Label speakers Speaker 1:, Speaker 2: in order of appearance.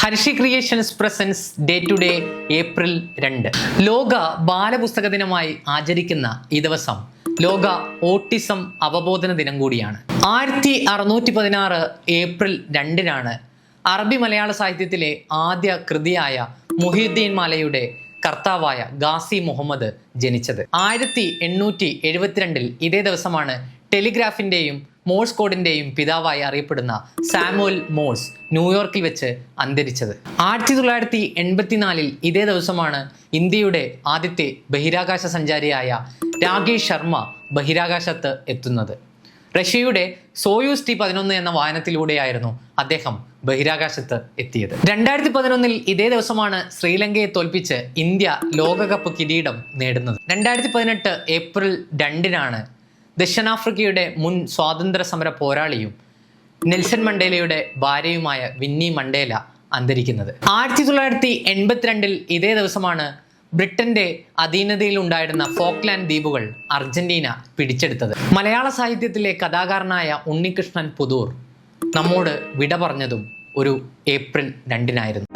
Speaker 1: Hershey creations presents day to day April 2 ലോക ബാലപുസ്തക ദിനമായി ആചരിക്കുന്ന ഈ ദിവസം ലോക ഓട്ടിസം അവബോധന ദിനം കൂടിയാണ്. 1616 ഏപ്രിൽ 2 അറബി മലയാള സാഹിത്യത്തിലെ ആദ്യ കൃതിയായ മുഹിയുദ്ദീൻ മാലയുടെ കർത്താവായ ഗാസി മുഹമ്മദ് ജനിച്ചത്. 1872 ഇതേ ദിവസമാണ് ടെലിഗ്രാഫിന്റെയും മോഴ്സ് കോഡിന്റെയും പിതാവായി അറിയപ്പെടുന്ന സാമുവൽ മോഴ്സ് ന്യൂയോർക്കിൽ വെച്ച് അന്തരിച്ചത്. 1984 ഇതേ ദിവസമാണ് ഇന്ത്യയുടെ ആദ്യത്തെ ബഹിരാകാശ സഞ്ചാരിയായ രാകേഷ് ശർമ്മ ബഹിരാകാശത്ത് എത്തുന്നത്. റഷ്യയുടെ സോയൂസ് T-11 എന്ന വാഹനത്തിലൂടെയായിരുന്നു അദ്ദേഹം ബഹിരാകാശത്ത് എത്തിയത്. 2011 ഇതേ ദിവസമാണ് ശ്രീലങ്കയെ തോൽപ്പിച്ച് ഇന്ത്യ ലോകകപ്പ് കിരീടം നേടുന്നത്. 2018 ഏപ്രിൽ 2 ദക്ഷിണാഫ്രിക്കയുടെ മുൻ സ്വാതന്ത്ര്യ സമര പോരാളിയും നെൽസൺ മണ്ടേലയുടെ ഭാര്യയുമായ വിന്നി മണ്ടേല അന്തരിക്കുന്നത്. 1982 ഇതേ ദിവസമാണ് ബ്രിട്ടന്റെ അധീനതയിൽ ഉണ്ടായിരുന്ന ഫോക്ലാൻഡ് ദ്വീപുകൾ അർജന്റീന പിടിച്ചെടുത്തത്. മലയാള സാഹിത്യത്തിലെ കഥാകാരനായ ഉണ്ണികൃഷ്ണൻ പുതൂർ നമ്മോട് വിട പറഞ്ഞതും ഒരു ഏപ്രിൽ 2 ആയിരുന്നു.